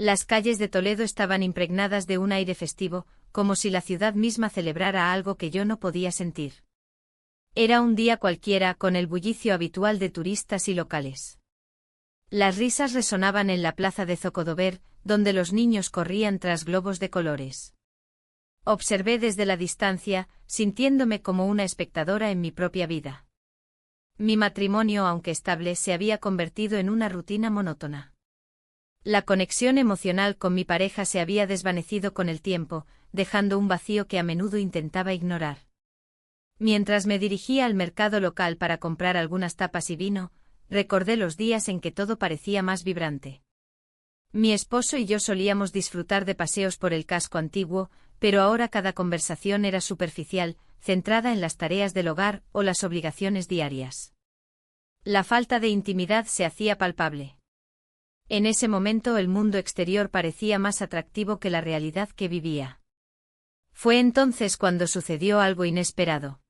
Las calles de Toledo estaban impregnadas de un aire festivo, como si la ciudad misma celebrara algo que yo no podía sentir. Era un día cualquiera con el bullicio habitual de turistas y locales. Las risas resonaban en la plaza de Zocodover, donde los niños corrían tras globos de colores. Observé desde la distancia, sintiéndome como una espectadora en mi propia vida. Mi matrimonio, aunque estable, se había convertido en una rutina monótona. La conexión emocional con mi pareja se había desvanecido con el tiempo, dejando un vacío que a menudo intentaba ignorar. Mientras me dirigía al mercado local para comprar algunas tapas y vino, recordé los días en que todo parecía más vibrante. Mi esposo y yo solíamos disfrutar de paseos por el casco antiguo, pero ahora cada conversación era superficial, centrada en las tareas del hogar o las obligaciones diarias. La falta de intimidad se hacía palpable. En ese momento el mundo exterior parecía más atractivo que la realidad que vivía. Fue entonces cuando sucedió algo inesperado.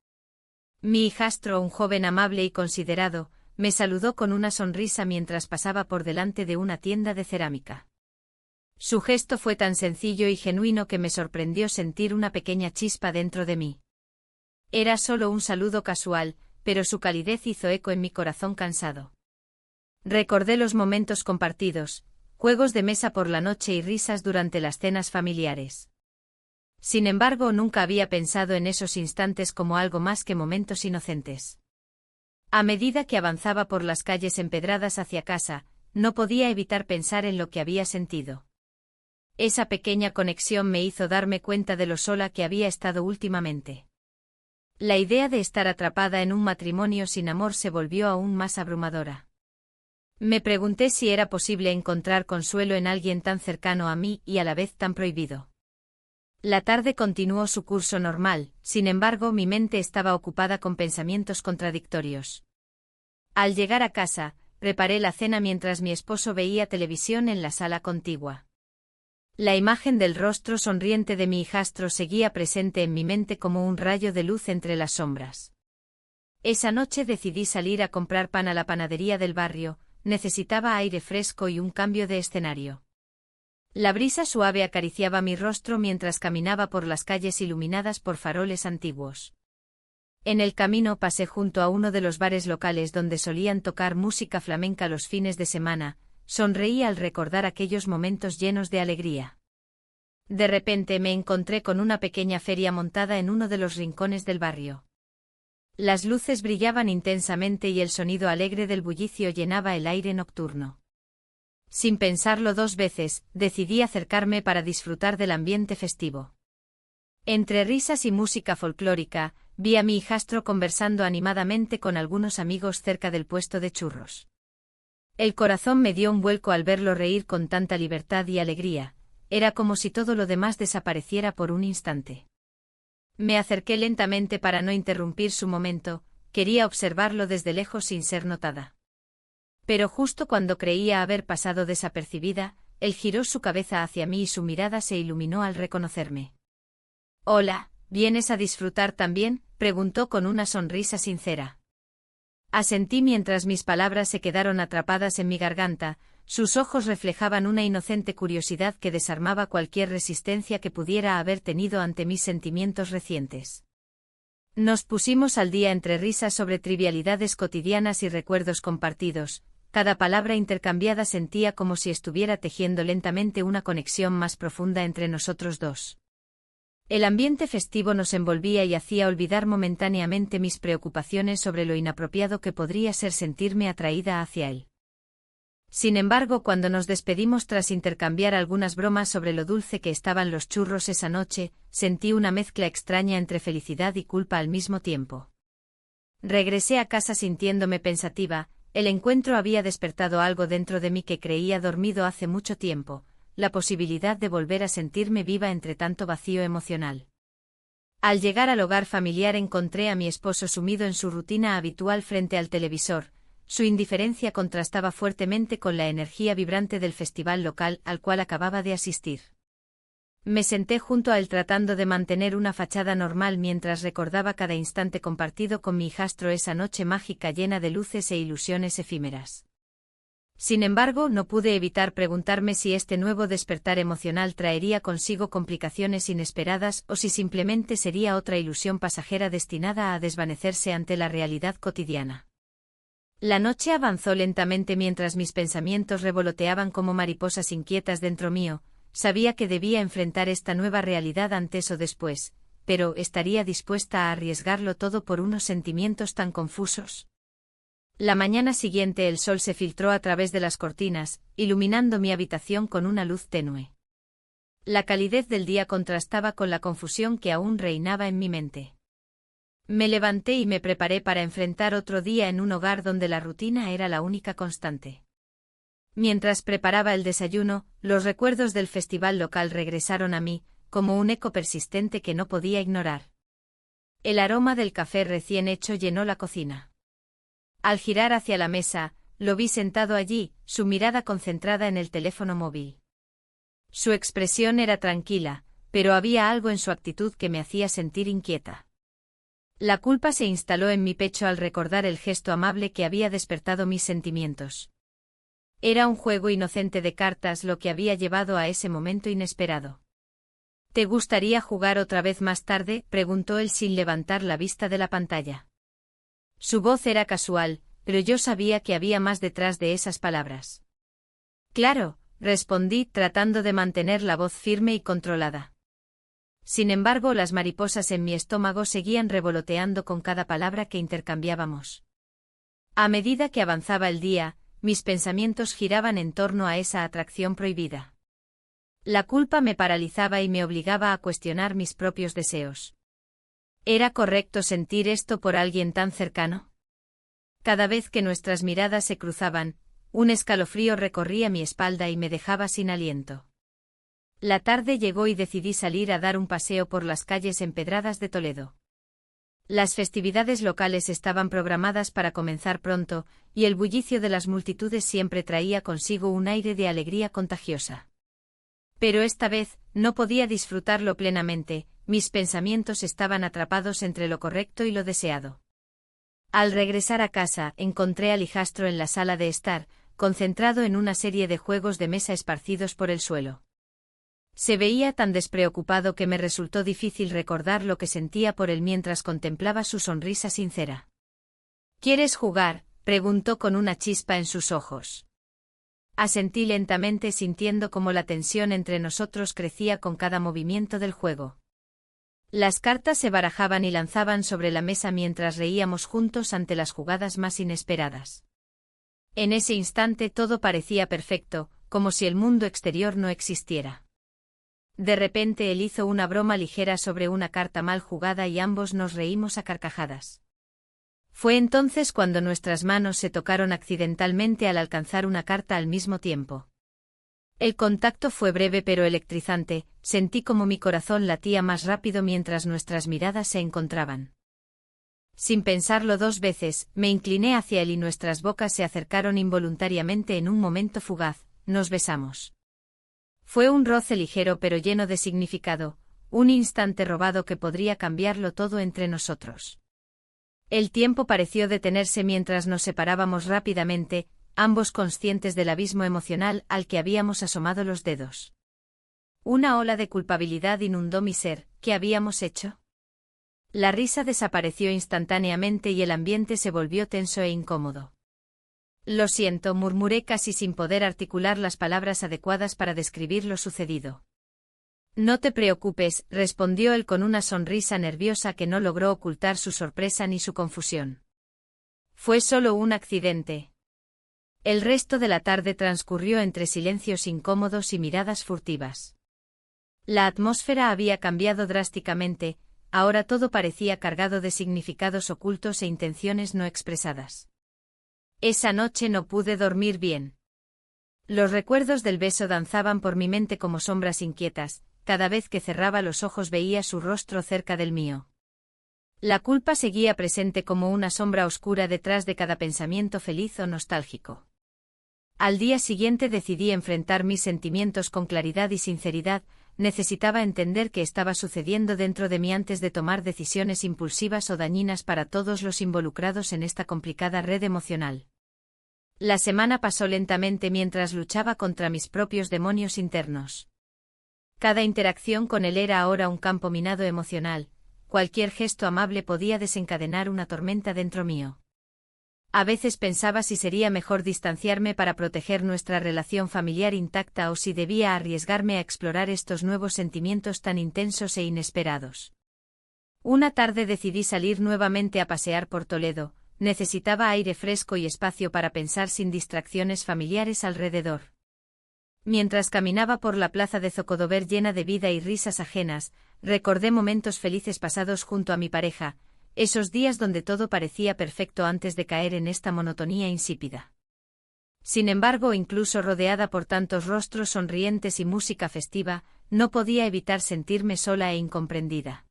Mi hijastro, un joven amable y considerado, me saludó con una sonrisa mientras pasaba por delante de una tienda de cerámica. Su gesto fue tan sencillo y genuino que me sorprendió sentir una pequeña chispa dentro de mí. Era solo un saludo casual, pero su calidez hizo eco en mi corazón cansado. Recordé los momentos compartidos, juegos de mesa por la noche y risas durante las cenas familiares. Sin embargo, nunca había pensado en esos instantes como algo más que momentos inocentes. A medida que avanzaba por las calles empedradas hacia casa, no podía evitar pensar en lo que había sentido. Esa pequeña conexión me hizo darme cuenta de lo sola que había estado últimamente. La idea de estar atrapada en un matrimonio sin amor se volvió aún más abrumadora. Me pregunté si era posible encontrar consuelo en alguien tan cercano a mí y a la vez tan prohibido. La tarde continuó su curso normal, sin embargo mi mente estaba ocupada con pensamientos contradictorios. Al llegar a casa, preparé la cena mientras mi esposo veía televisión en la sala contigua. La imagen del rostro sonriente de mi hijastro seguía presente en mi mente como un rayo de luz entre las sombras. Esa noche decidí salir a comprar pan a la panadería del barrio. Necesitaba aire fresco y un cambio de escenario. La brisa suave acariciaba mi rostro mientras caminaba por las calles iluminadas por faroles antiguos. En el camino pasé junto a uno de los bares locales donde solían tocar música flamenca los fines de semana, sonreí al recordar aquellos momentos llenos de alegría. De repente me encontré con una pequeña feria montada en uno de los rincones del barrio. Las luces brillaban intensamente y el sonido alegre del bullicio llenaba el aire nocturno. Sin pensarlo dos veces, decidí acercarme para disfrutar del ambiente festivo. Entre risas y música folclórica, vi a mi hijastro conversando animadamente con algunos amigos cerca del puesto de churros. El corazón me dio un vuelco al verlo reír con tanta libertad y alegría, era como si todo lo demás desapareciera por un instante. Me acerqué lentamente para no interrumpir su momento, quería observarlo desde lejos sin ser notada. Pero justo cuando creía haber pasado desapercibida, él giró su cabeza hacia mí y su mirada se iluminó al reconocerme. «Hola, ¿vienes a disfrutar también?», preguntó con una sonrisa sincera. Asentí mientras mis palabras se quedaron atrapadas en mi garganta, sus ojos reflejaban una inocente curiosidad que desarmaba cualquier resistencia que pudiera haber tenido ante mis sentimientos recientes. Nos pusimos al día entre risas sobre trivialidades cotidianas y recuerdos compartidos, cada palabra intercambiada sentía como si estuviera tejiendo lentamente una conexión más profunda entre nosotros dos. El ambiente festivo nos envolvía y hacía olvidar momentáneamente mis preocupaciones sobre lo inapropiado que podría ser sentirme atraída hacia él. Sin embargo, cuando nos despedimos tras intercambiar algunas bromas sobre lo dulce que estaban los churros esa noche, sentí una mezcla extraña entre felicidad y culpa al mismo tiempo. Regresé a casa sintiéndome pensativa, el encuentro había despertado algo dentro de mí que creía dormido hace mucho tiempo, la posibilidad de volver a sentirme viva entre tanto vacío emocional. Al llegar al hogar familiar encontré a mi esposo sumido en su rutina habitual frente al televisor. Su indiferencia contrastaba fuertemente con la energía vibrante del festival local al cual acababa de asistir. Me senté junto a él tratando de mantener una fachada normal mientras recordaba cada instante compartido con mi hijastro esa noche mágica llena de luces e ilusiones efímeras. Sin embargo, no pude evitar preguntarme si este nuevo despertar emocional traería consigo complicaciones inesperadas o si simplemente sería otra ilusión pasajera destinada a desvanecerse ante la realidad cotidiana. La noche avanzó lentamente mientras mis pensamientos revoloteaban como mariposas inquietas dentro mío. Sabía que debía enfrentar esta nueva realidad antes o después, pero ¿estaría dispuesta a arriesgarlo todo por unos sentimientos tan confusos? La mañana siguiente el sol se filtró a través de las cortinas, iluminando mi habitación con una luz tenue. La calidez del día contrastaba con la confusión que aún reinaba en mi mente. Me levanté y me preparé para enfrentar otro día en un hogar donde la rutina era la única constante. Mientras preparaba el desayuno, los recuerdos del festival local regresaron a mí, como un eco persistente que no podía ignorar. El aroma del café recién hecho llenó la cocina. Al girar hacia la mesa, lo vi sentado allí, su mirada concentrada en el teléfono móvil. Su expresión era tranquila, pero había algo en su actitud que me hacía sentir inquieta. La culpa se instaló en mi pecho al recordar el gesto amable que había despertado mis sentimientos. Era un juego inocente de cartas lo que había llevado a ese momento inesperado. ¿Te gustaría jugar otra vez más tarde?, preguntó él sin levantar la vista de la pantalla. Su voz era casual, pero yo sabía que había más detrás de esas palabras. Claro, respondí tratando de mantener la voz firme y controlada. Sin embargo, las mariposas en mi estómago seguían revoloteando con cada palabra que intercambiábamos. A medida que avanzaba el día, mis pensamientos giraban en torno a esa atracción prohibida. La culpa me paralizaba y me obligaba a cuestionar mis propios deseos. ¿Era correcto sentir esto por alguien tan cercano? Cada vez que nuestras miradas se cruzaban, un escalofrío recorría mi espalda y me dejaba sin aliento. La tarde llegó y decidí salir a dar un paseo por las calles empedradas de Toledo. Las festividades locales estaban programadas para comenzar pronto, y el bullicio de las multitudes siempre traía consigo un aire de alegría contagiosa. Pero esta vez, no podía disfrutarlo plenamente. Mis pensamientos estaban atrapados entre lo correcto y lo deseado. Al regresar a casa, encontré al hijastro en la sala de estar, concentrado en una serie de juegos de mesa esparcidos por el suelo. Se veía tan despreocupado que me resultó difícil recordar lo que sentía por él mientras contemplaba su sonrisa sincera. ¿Quieres jugar?, preguntó con una chispa en sus ojos. Asentí lentamente sintiendo cómo la tensión entre nosotros crecía con cada movimiento del juego. Las cartas se barajaban y lanzaban sobre la mesa mientras reíamos juntos ante las jugadas más inesperadas. En ese instante todo parecía perfecto, como si el mundo exterior no existiera. De repente él hizo una broma ligera sobre una carta mal jugada y ambos nos reímos a carcajadas. Fue entonces cuando nuestras manos se tocaron accidentalmente al alcanzar una carta al mismo tiempo. El contacto fue breve pero electrizante, sentí como mi corazón latía más rápido mientras nuestras miradas se encontraban. Sin pensarlo dos veces, me incliné hacia él y nuestras bocas se acercaron involuntariamente en un momento fugaz, nos besamos. Fue un roce ligero pero lleno de significado, un instante robado que podría cambiarlo todo entre nosotros. El tiempo pareció detenerse mientras nos separábamos rápidamente, ambos conscientes del abismo emocional al que habíamos asomado los dedos. Una ola de culpabilidad inundó mi ser. ¿Qué habíamos hecho? La risa desapareció instantáneamente y el ambiente se volvió tenso e incómodo. Lo siento, murmuré casi sin poder articular las palabras adecuadas para describir lo sucedido. No te preocupes, respondió él con una sonrisa nerviosa que no logró ocultar su sorpresa ni su confusión. Fue solo un accidente. El resto de la tarde transcurrió entre silencios incómodos y miradas furtivas. La atmósfera había cambiado drásticamente, ahora todo parecía cargado de significados ocultos e intenciones no expresadas. Esa noche no pude dormir bien. Los recuerdos del beso danzaban por mi mente como sombras inquietas, cada vez que cerraba los ojos veía su rostro cerca del mío. La culpa seguía presente como una sombra oscura detrás de cada pensamiento feliz o nostálgico. Al día siguiente decidí enfrentar mis sentimientos con claridad y sinceridad. Necesitaba entender qué estaba sucediendo dentro de mí antes de tomar decisiones impulsivas o dañinas para todos los involucrados en esta complicada red emocional. La semana pasó lentamente mientras luchaba contra mis propios demonios internos. Cada interacción con él era ahora un campo minado emocional, cualquier gesto amable podía desencadenar una tormenta dentro mío. A veces pensaba si sería mejor distanciarme para proteger nuestra relación familiar intacta o si debía arriesgarme a explorar estos nuevos sentimientos tan intensos e inesperados. Una tarde decidí salir nuevamente a pasear por Toledo. Necesitaba aire fresco y espacio para pensar sin distracciones familiares alrededor. Mientras caminaba por la plaza de Zocodover llena de vida y risas ajenas, recordé momentos felices pasados junto a mi pareja, esos días donde todo parecía perfecto antes de caer en esta monotonía insípida. Sin embargo, incluso rodeada por tantos rostros sonrientes y música festiva, no podía evitar sentirme sola e incomprendida.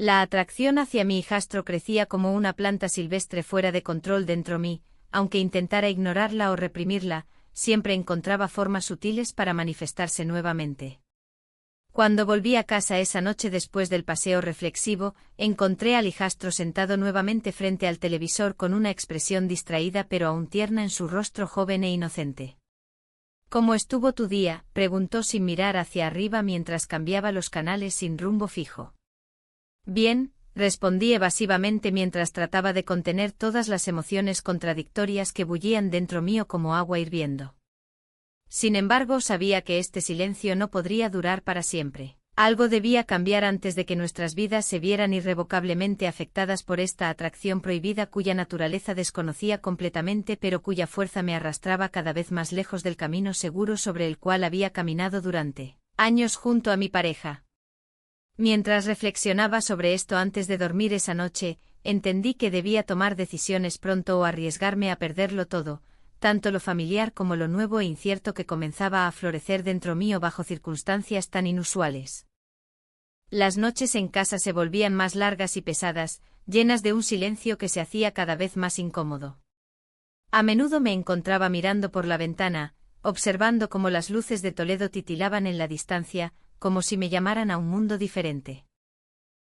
La atracción hacia mi hijastro crecía como una planta silvestre fuera de control dentro mí, aunque intentara ignorarla o reprimirla, siempre encontraba formas sutiles para manifestarse nuevamente. Cuando volví a casa esa noche después del paseo reflexivo, encontré al hijastro sentado nuevamente frente al televisor con una expresión distraída pero aún tierna en su rostro joven e inocente. ¿Cómo estuvo tu día?, preguntó sin mirar hacia arriba mientras cambiaba los canales sin rumbo fijo. Bien, respondí evasivamente mientras trataba de contener todas las emociones contradictorias que bullían dentro mío como agua hirviendo. Sin embargo, sabía que este silencio no podría durar para siempre. Algo debía cambiar antes de que nuestras vidas se vieran irrevocablemente afectadas por esta atracción prohibida cuya naturaleza desconocía completamente pero cuya fuerza me arrastraba cada vez más lejos del camino seguro sobre el cual había caminado durante años junto a mi pareja. Mientras reflexionaba sobre esto antes de dormir esa noche, entendí que debía tomar decisiones pronto o arriesgarme a perderlo todo, tanto lo familiar como lo nuevo e incierto que comenzaba a florecer dentro mío bajo circunstancias tan inusuales. Las noches en casa se volvían más largas y pesadas, llenas de un silencio que se hacía cada vez más incómodo. A menudo me encontraba mirando por la ventana, observando cómo las luces de Toledo titilaban en la distancia, como si me llamaran a un mundo diferente.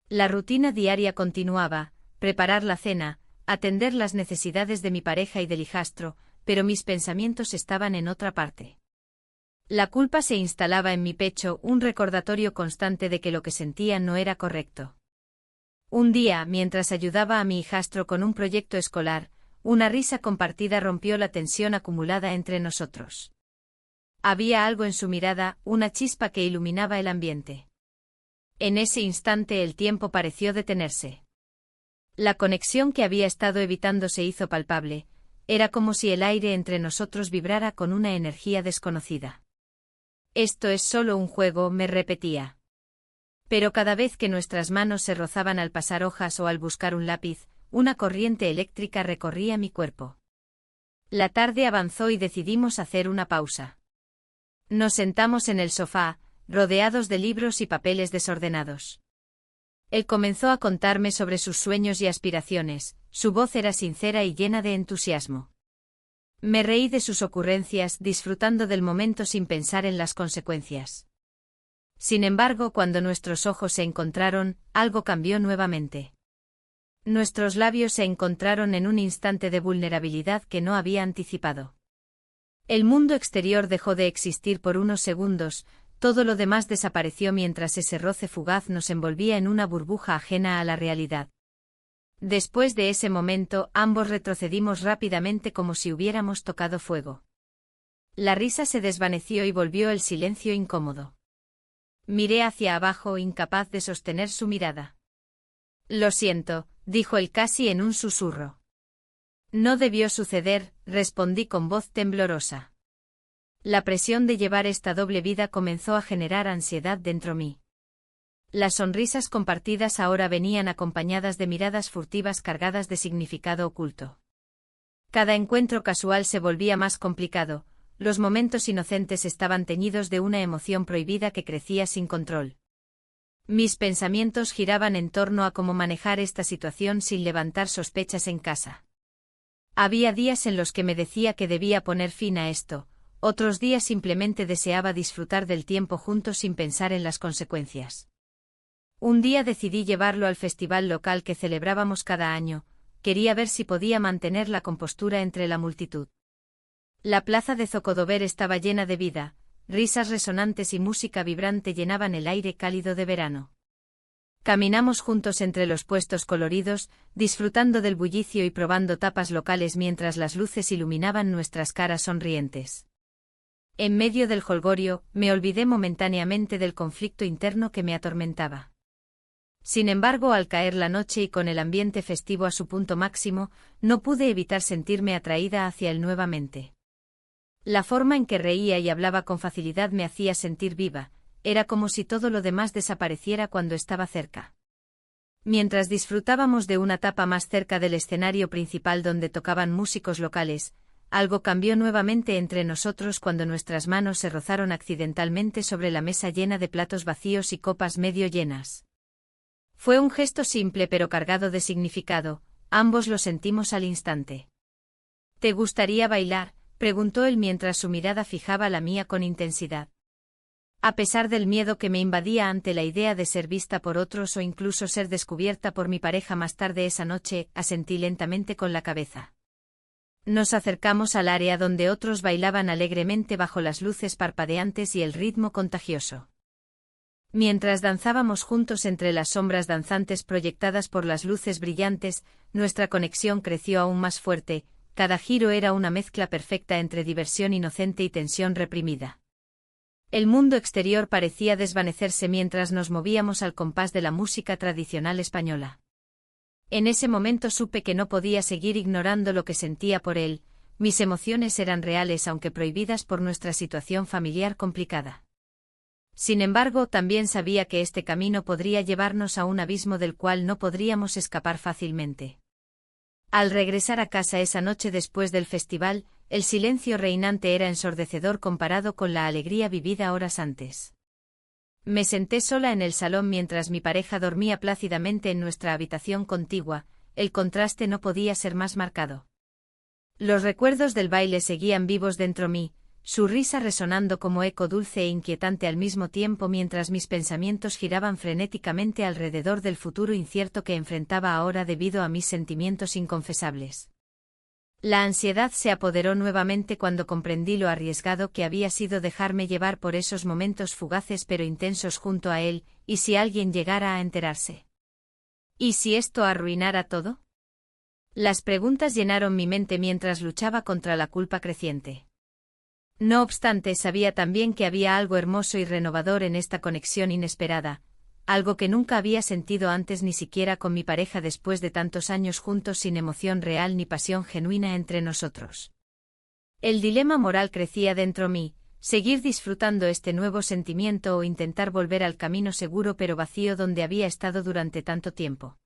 La rutina diaria continuaba, preparar la cena, atender las necesidades de mi pareja y del hijastro, pero mis pensamientos estaban en otra parte. La culpa se instalaba en mi pecho, un recordatorio constante de que lo que sentía no era correcto. Un día, mientras ayudaba a mi hijastro con un proyecto escolar, una risa compartida rompió la tensión acumulada entre nosotros. Había algo en su mirada, una chispa que iluminaba el ambiente. En ese instante el tiempo pareció detenerse. La conexión que había estado evitando se hizo palpable, era como si el aire entre nosotros vibrara con una energía desconocida. Esto es solo un juego, me repetía. Pero cada vez que nuestras manos se rozaban al pasar hojas o al buscar un lápiz, una corriente eléctrica recorría mi cuerpo. La tarde avanzó y decidimos hacer una pausa. Nos sentamos en el sofá, rodeados de libros y papeles desordenados. Él comenzó a contarme sobre sus sueños y aspiraciones, su voz era sincera y llena de entusiasmo. Me reí de sus ocurrencias, disfrutando del momento sin pensar en las consecuencias. Sin embargo, cuando nuestros ojos se encontraron, algo cambió nuevamente. Nuestros labios se encontraron en un instante de vulnerabilidad que no había anticipado. El mundo exterior dejó de existir por unos segundos, todo lo demás desapareció mientras ese roce fugaz nos envolvía en una burbuja ajena a la realidad. Después de ese momento, ambos retrocedimos rápidamente como si hubiéramos tocado fuego. La risa se desvaneció y volvió el silencio incómodo. Miré hacia abajo, incapaz de sostener su mirada. Lo siento, dijo él casi en un susurro. No debió suceder, respondí con voz temblorosa. La presión de llevar esta doble vida comenzó a generar ansiedad dentro mí. Las sonrisas compartidas ahora venían acompañadas de miradas furtivas cargadas de significado oculto. Cada encuentro casual se volvía más complicado, los momentos inocentes estaban teñidos de una emoción prohibida que crecía sin control. Mis pensamientos giraban en torno a cómo manejar esta situación sin levantar sospechas en casa. Había días en los que me decía que debía poner fin a esto, otros días simplemente deseaba disfrutar del tiempo juntos sin pensar en las consecuencias. Un día decidí llevarlo al festival local que celebrábamos cada año, quería ver si podía mantener la compostura entre la multitud. La plaza de Zocodover estaba llena de vida, risas resonantes y música vibrante llenaban el aire cálido de verano. Caminamos juntos entre los puestos coloridos, disfrutando del bullicio y probando tapas locales mientras las luces iluminaban nuestras caras sonrientes. En medio del jolgorio, me olvidé momentáneamente del conflicto interno que me atormentaba. Sin embargo, al caer la noche y con el ambiente festivo a su punto máximo, no pude evitar sentirme atraída hacia él nuevamente. La forma en que reía y hablaba con facilidad me hacía sentir viva, era como si todo lo demás desapareciera cuando estaba cerca. Mientras disfrutábamos de una tapa más cerca del escenario principal donde tocaban músicos locales, algo cambió nuevamente entre nosotros cuando nuestras manos se rozaron accidentalmente sobre la mesa llena de platos vacíos y copas medio llenas. Fue un gesto simple pero cargado de significado, ambos lo sentimos al instante. ¿Te gustaría bailar?, preguntó él mientras su mirada fijaba la mía con intensidad. A pesar del miedo que me invadía ante la idea de ser vista por otros o incluso ser descubierta por mi pareja más tarde esa noche, asentí lentamente con la cabeza. Nos acercamos al área donde otros bailaban alegremente bajo las luces parpadeantes y el ritmo contagioso. Mientras danzábamos juntos entre las sombras danzantes proyectadas por las luces brillantes, nuestra conexión creció aún más fuerte, cada giro era una mezcla perfecta entre diversión inocente y tensión reprimida. El mundo exterior parecía desvanecerse mientras nos movíamos al compás de la música tradicional española. En ese momento supe que no podía seguir ignorando lo que sentía por él, mis emociones eran reales aunque prohibidas por nuestra situación familiar complicada. Sin embargo, también sabía que este camino podría llevarnos a un abismo del cual no podríamos escapar fácilmente. Al regresar a casa esa noche después del festival, el silencio reinante era ensordecedor comparado con la alegría vivida horas antes. Me senté sola en el salón mientras mi pareja dormía plácidamente en nuestra habitación contigua, el contraste no podía ser más marcado. Los recuerdos del baile seguían vivos dentro mí, su risa resonando como eco dulce e inquietante al mismo tiempo mientras mis pensamientos giraban frenéticamente alrededor del futuro incierto que enfrentaba ahora debido a mis sentimientos inconfesables. La ansiedad se apoderó nuevamente cuando comprendí lo arriesgado que había sido dejarme llevar por esos momentos fugaces pero intensos junto a él, ¿y si alguien llegara a enterarse? ¿Y si esto arruinara todo? Las preguntas llenaron mi mente mientras luchaba contra la culpa creciente. No obstante, sabía también que había algo hermoso y renovador en esta conexión inesperada, algo que nunca había sentido antes ni siquiera con mi pareja después de tantos años juntos sin emoción real ni pasión genuina entre nosotros. El dilema moral crecía dentro mí, seguir disfrutando este nuevo sentimiento o intentar volver al camino seguro pero vacío donde había estado durante tanto tiempo.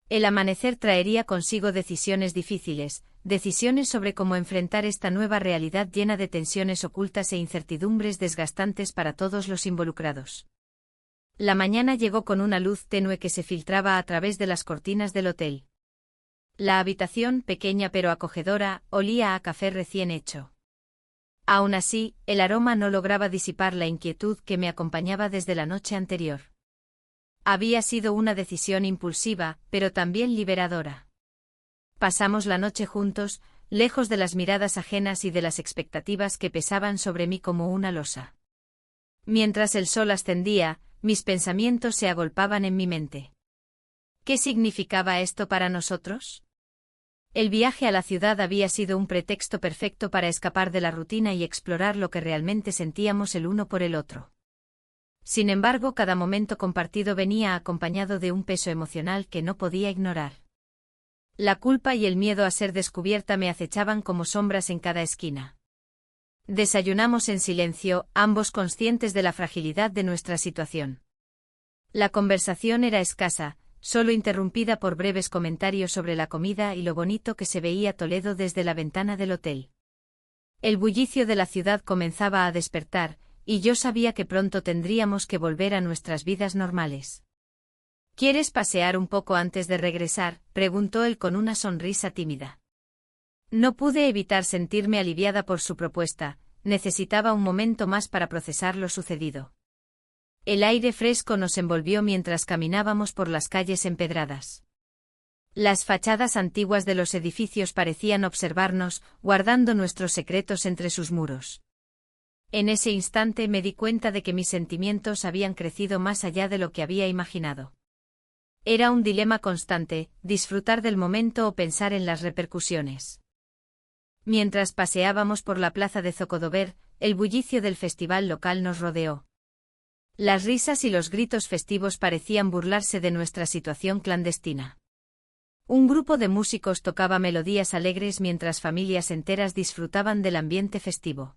El amanecer traería consigo decisiones difíciles, decisiones sobre cómo enfrentar esta nueva realidad llena de tensiones ocultas e incertidumbres desgastantes para todos los involucrados. La mañana llegó con una luz tenue que se filtraba a través de las cortinas del hotel. La habitación, pequeña pero acogedora, olía a café recién hecho. Aún así, el aroma no lograba disipar la inquietud que me acompañaba desde la noche anterior. Había sido una decisión impulsiva, pero también liberadora. Pasamos la noche juntos, lejos de las miradas ajenas y de las expectativas que pesaban sobre mí como una losa. Mientras el sol ascendía, mis pensamientos se agolpaban en mi mente. ¿Qué significaba esto para nosotros? El viaje a la ciudad había sido un pretexto perfecto para escapar de la rutina y explorar lo que realmente sentíamos el uno por el otro. Sin embargo, cada momento compartido venía acompañado de un peso emocional que no podía ignorar. La culpa y el miedo a ser descubierta me acechaban como sombras en cada esquina. Desayunamos en silencio, ambos conscientes de la fragilidad de nuestra situación. La conversación era escasa, solo interrumpida por breves comentarios sobre la comida y lo bonito que se veía Toledo desde la ventana del hotel. El bullicio de la ciudad comenzaba a despertar, y yo sabía que pronto tendríamos que volver a nuestras vidas normales. ¿Quieres pasear un poco antes de regresar?, preguntó él con una sonrisa tímida. No pude evitar sentirme aliviada por su propuesta, necesitaba un momento más para procesar lo sucedido. El aire fresco nos envolvió mientras caminábamos por las calles empedradas. Las fachadas antiguas de los edificios parecían observarnos, guardando nuestros secretos entre sus muros. En ese instante me di cuenta de que mis sentimientos habían crecido más allá de lo que había imaginado. Era un dilema constante, disfrutar del momento o pensar en las repercusiones. Mientras paseábamos por la plaza de Zocodover, el bullicio del festival local nos rodeó. Las risas y los gritos festivos parecían burlarse de nuestra situación clandestina. Un grupo de músicos tocaba melodías alegres mientras familias enteras disfrutaban del ambiente festivo.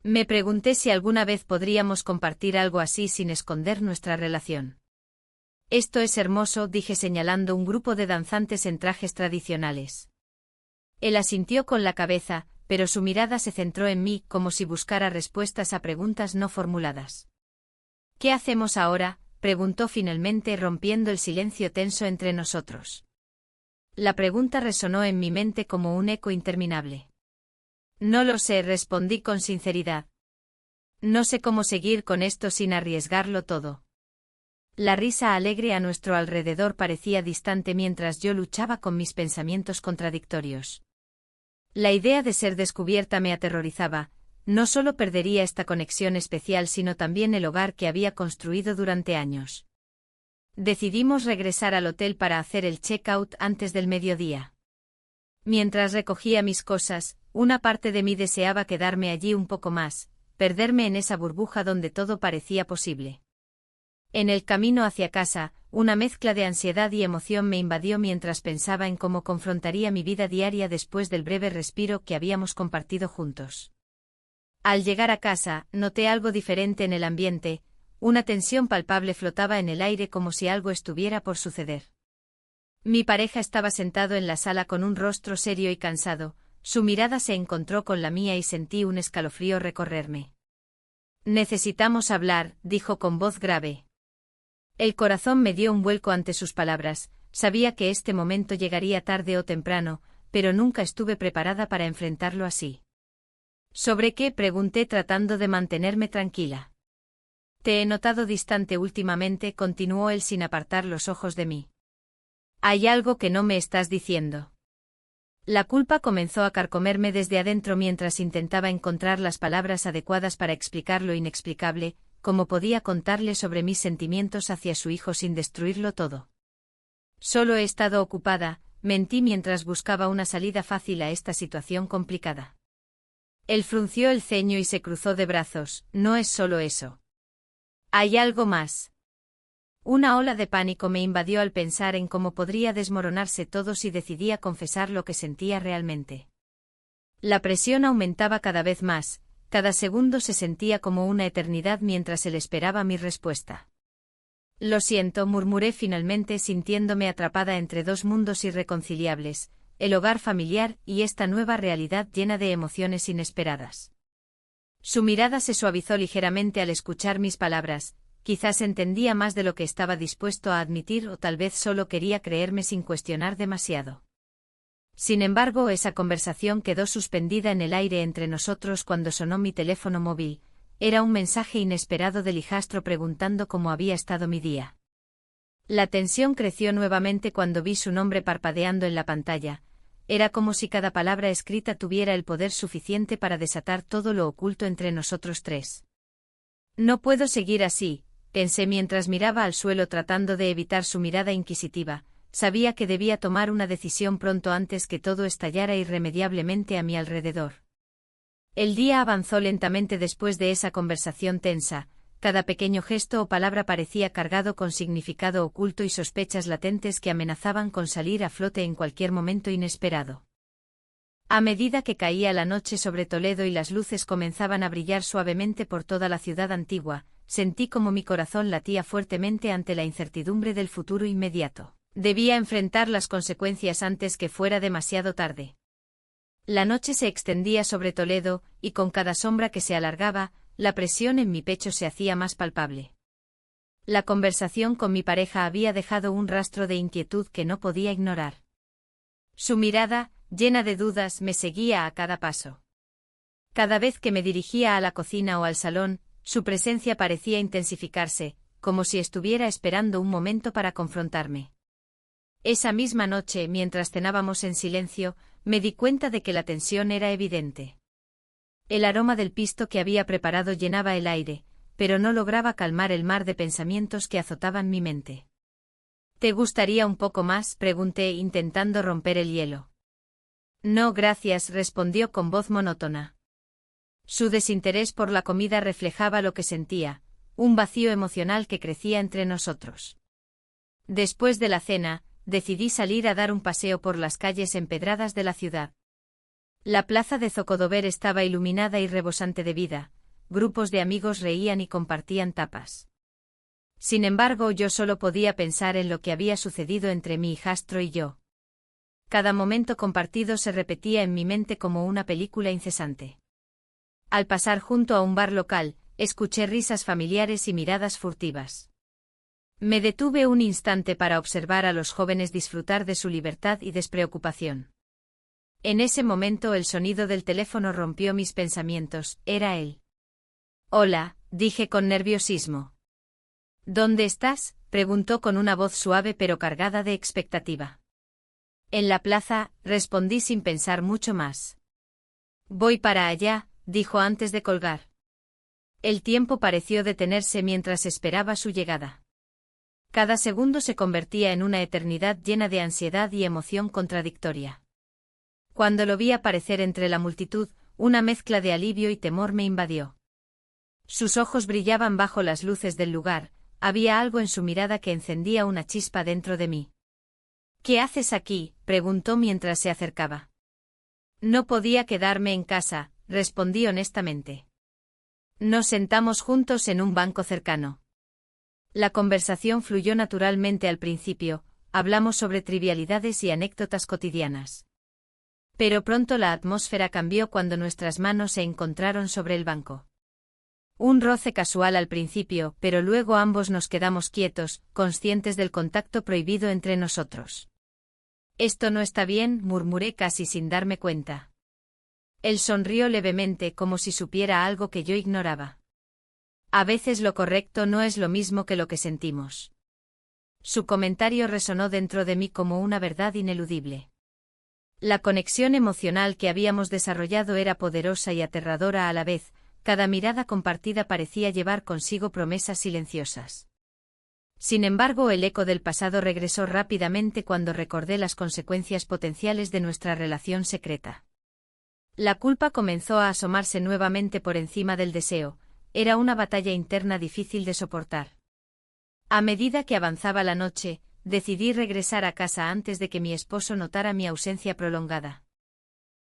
Me pregunté si alguna vez podríamos compartir algo así sin esconder nuestra relación. Esto es hermoso, dije señalando un grupo de danzantes en trajes tradicionales. Él asintió con la cabeza, pero su mirada se centró en mí como si buscara respuestas a preguntas no formuladas. ¿Qué hacemos ahora?, preguntó finalmente rompiendo el silencio tenso entre nosotros. La pregunta resonó en mi mente como un eco interminable. No lo sé, respondí con sinceridad. No sé cómo seguir con esto sin arriesgarlo todo. La risa alegre a nuestro alrededor parecía distante mientras yo luchaba con mis pensamientos contradictorios. La idea de ser descubierta me aterrorizaba, no solo perdería esta conexión especial sino también el hogar que había construido durante años. Decidimos regresar al hotel para hacer el check-out antes del mediodía. Mientras recogía mis cosas, una parte de mí deseaba quedarme allí un poco más, perderme en esa burbuja donde todo parecía posible. En el camino hacia casa, una mezcla de ansiedad y emoción me invadió mientras pensaba en cómo confrontaría mi vida diaria después del breve respiro que habíamos compartido juntos. Al llegar a casa, noté algo diferente en el ambiente, una tensión palpable flotaba en el aire como si algo estuviera por suceder. Mi pareja estaba sentado en la sala con un rostro serio y cansado, su mirada se encontró con la mía y sentí un escalofrío recorrerme. Necesitamos hablar, dijo con voz grave. El corazón me dio un vuelco ante sus palabras, sabía que este momento llegaría tarde o temprano, pero nunca estuve preparada para enfrentarlo así. ¿Sobre qué?, pregunté tratando de mantenerme tranquila. Te he notado distante últimamente, continuó él sin apartar los ojos de mí. Hay algo que no me estás diciendo. La culpa comenzó a carcomerme desde adentro mientras intentaba encontrar las palabras adecuadas para explicar lo inexplicable, cómo podía contarle sobre mis sentimientos hacia su hijo sin destruirlo todo. Solo he estado ocupada, mentí mientras buscaba una salida fácil a esta situación complicada. Él frunció el ceño y se cruzó de brazos. No es solo eso. Hay algo más. Una ola de pánico me invadió al pensar en cómo podría desmoronarse todo si decidía confesar lo que sentía realmente. La presión aumentaba cada vez más, cada segundo se sentía como una eternidad mientras él esperaba mi respuesta. Lo siento, murmuré finalmente sintiéndome atrapada entre dos mundos irreconciliables, el hogar familiar y esta nueva realidad llena de emociones inesperadas. Su mirada se suavizó ligeramente al escuchar mis palabras, quizás entendía más de lo que estaba dispuesto a admitir o tal vez solo quería creerme sin cuestionar demasiado. Sin embargo, esa conversación quedó suspendida en el aire entre nosotros cuando sonó mi teléfono móvil. Era un mensaje inesperado del hijastro preguntando cómo había estado mi día. La tensión creció nuevamente cuando vi su nombre parpadeando en la pantalla. Era como si cada palabra escrita tuviera el poder suficiente para desatar todo lo oculto entre nosotros tres. No puedo seguir así, pensé mientras miraba al suelo tratando de evitar su mirada inquisitiva. Sabía que debía tomar una decisión pronto antes que todo estallara irremediablemente a mi alrededor. El día avanzó lentamente después de esa conversación tensa, cada pequeño gesto o palabra parecía cargado con significado oculto y sospechas latentes que amenazaban con salir a flote en cualquier momento inesperado. A medida que caía la noche sobre Toledo y las luces comenzaban a brillar suavemente por toda la ciudad antigua, sentí como mi corazón latía fuertemente ante la incertidumbre del futuro inmediato. Debía enfrentar las consecuencias antes que fuera demasiado tarde. La noche se extendía sobre Toledo, y con cada sombra que se alargaba, la presión en mi pecho se hacía más palpable. La conversación con mi pareja había dejado un rastro de inquietud que no podía ignorar. Su mirada, llena de dudas, me seguía a cada paso. Cada vez que me dirigía a la cocina o al salón, su presencia parecía intensificarse, como si estuviera esperando un momento para confrontarme. Esa misma noche, mientras cenábamos en silencio, me di cuenta de que la tensión era evidente. El aroma del pisto que había preparado llenaba el aire, pero no lograba calmar el mar de pensamientos que azotaban mi mente. ¿Te gustaría un poco más?, pregunté, intentando romper el hielo. No, gracias, respondió con voz monótona. Su desinterés por la comida reflejaba lo que sentía, un vacío emocional que crecía entre nosotros. Después de la cena, decidí salir a dar un paseo por las calles empedradas de la ciudad. La plaza de Zocodover estaba iluminada y rebosante de vida, grupos de amigos reían y compartían tapas. Sin embargo, yo solo podía pensar en lo que había sucedido entre mi hijastro y yo. Cada momento compartido se repetía en mi mente como una película incesante. Al pasar junto a un bar local, escuché risas familiares y miradas furtivas. Me detuve un instante para observar a los jóvenes disfrutar de su libertad y despreocupación. En ese momento el sonido del teléfono rompió mis pensamientos, era él. Hola, dije con nerviosismo. ¿Dónde estás?, preguntó con una voz suave pero cargada de expectativa. En la plaza, respondí sin pensar mucho más. Voy para allá, dijo antes de colgar. El tiempo pareció detenerse mientras esperaba su llegada. Cada segundo se convertía en una eternidad llena de ansiedad y emoción contradictoria. Cuando lo vi aparecer entre la multitud, una mezcla de alivio y temor me invadió. Sus ojos brillaban bajo las luces del lugar, había algo en su mirada que encendía una chispa dentro de mí. ¿Qué haces aquí?, preguntó mientras se acercaba. No podía quedarme en casa, respondí honestamente. Nos sentamos juntos en un banco cercano. La conversación fluyó naturalmente al principio, hablamos sobre trivialidades y anécdotas cotidianas. Pero pronto la atmósfera cambió cuando nuestras manos se encontraron sobre el banco. Un roce casual al principio, pero luego ambos nos quedamos quietos, conscientes del contacto prohibido entre nosotros. Esto no está bien, murmuré casi sin darme cuenta. Él sonrió levemente como si supiera algo que yo ignoraba. A veces lo correcto no es lo mismo que lo que sentimos. Su comentario resonó dentro de mí como una verdad ineludible. La conexión emocional que habíamos desarrollado era poderosa y aterradora a la vez, cada mirada compartida parecía llevar consigo promesas silenciosas. Sin embargo, el eco del pasado regresó rápidamente cuando recordé las consecuencias potenciales de nuestra relación secreta. La culpa comenzó a asomarse nuevamente por encima del deseo, era una batalla interna difícil de soportar. A medida que avanzaba la noche, decidí regresar a casa antes de que mi esposo notara mi ausencia prolongada.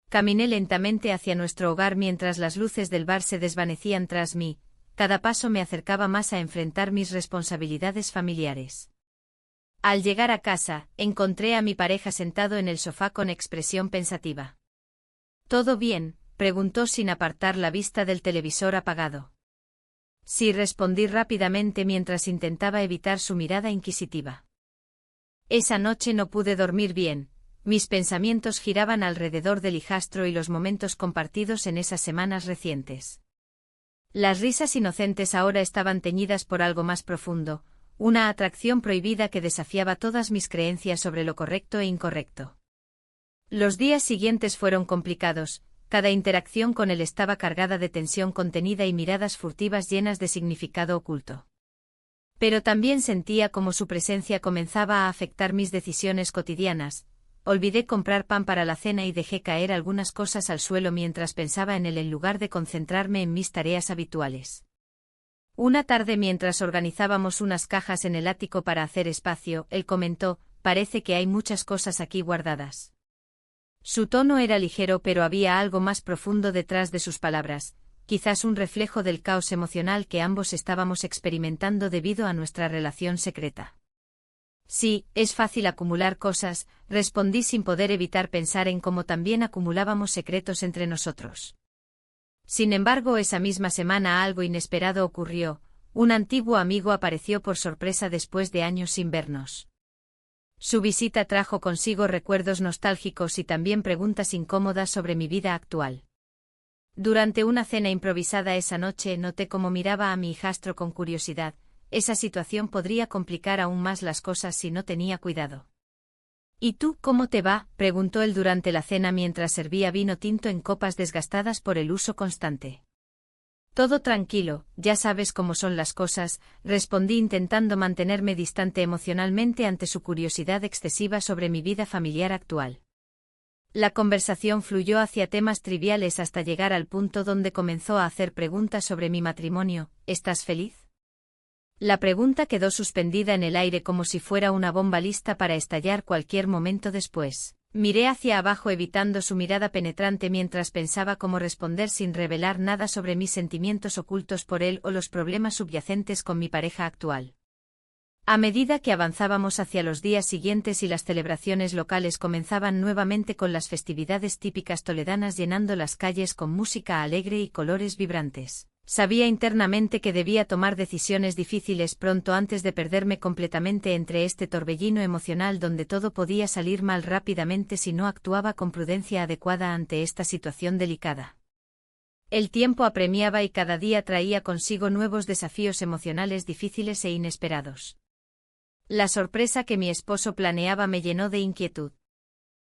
Caminé lentamente hacia nuestro hogar mientras las luces del bar se desvanecían tras mí, cada paso me acercaba más a enfrentar mis responsabilidades familiares. Al llegar a casa, encontré a mi pareja sentado en el sofá con expresión pensativa. ¿Todo bien?, preguntó sin apartar la vista del televisor apagado. Sí, respondí rápidamente mientras intentaba evitar su mirada inquisitiva. Esa noche no pude dormir bien, mis pensamientos giraban alrededor del hijastro y los momentos compartidos en esas semanas recientes. Las risas inocentes ahora estaban teñidas por algo más profundo, una atracción prohibida que desafiaba todas mis creencias sobre lo correcto e incorrecto. Los días siguientes fueron complicados, cada interacción con él estaba cargada de tensión contenida y miradas furtivas llenas de significado oculto. Pero también sentía como su presencia comenzaba a afectar mis decisiones cotidianas. Olvidé comprar pan para la cena y dejé caer algunas cosas al suelo mientras pensaba en él en lugar de concentrarme en mis tareas habituales. Una tarde mientras organizábamos unas cajas en el ático para hacer espacio, él comentó, parece que hay muchas cosas aquí guardadas. Su tono era ligero pero había algo más profundo detrás de sus palabras, quizás un reflejo del caos emocional que ambos estábamos experimentando debido a nuestra relación secreta. Sí, es fácil acumular cosas, respondí sin poder evitar pensar en cómo también acumulábamos secretos entre nosotros. Sin embargo, esa misma semana algo inesperado ocurrió, un antiguo amigo apareció por sorpresa después de años sin vernos. Su visita trajo consigo recuerdos nostálgicos y también preguntas incómodas sobre mi vida actual. Durante una cena improvisada esa noche noté cómo miraba a mi hijastro con curiosidad. Esa situación podría complicar aún más las cosas si no tenía cuidado. ¿Y tú, cómo te va?, preguntó él durante la cena mientras servía vino tinto en copas desgastadas por el uso constante. Todo tranquilo, ya sabes cómo son las cosas, respondí intentando mantenerme distante emocionalmente ante su curiosidad excesiva sobre mi vida familiar actual. La conversación fluyó hacia temas triviales hasta llegar al punto donde comenzó a hacer preguntas sobre mi matrimonio. ¿Estás feliz? La pregunta quedó suspendida en el aire como si fuera una bomba lista para estallar cualquier momento después. Miré hacia abajo evitando su mirada penetrante mientras pensaba cómo responder sin revelar nada sobre mis sentimientos ocultos por él o los problemas subyacentes con mi pareja actual. A medida que avanzábamos hacia los días siguientes y las celebraciones locales comenzaban nuevamente con las festividades típicas toledanas llenando las calles con música alegre y colores vibrantes. Sabía internamente que debía tomar decisiones difíciles pronto antes de perderme completamente entre este torbellino emocional donde todo podía salir mal rápidamente si no actuaba con prudencia adecuada ante esta situación delicada. El tiempo apremiaba y cada día traía consigo nuevos desafíos emocionales difíciles e inesperados. La sorpresa que mi esposo planeaba me llenó de inquietud.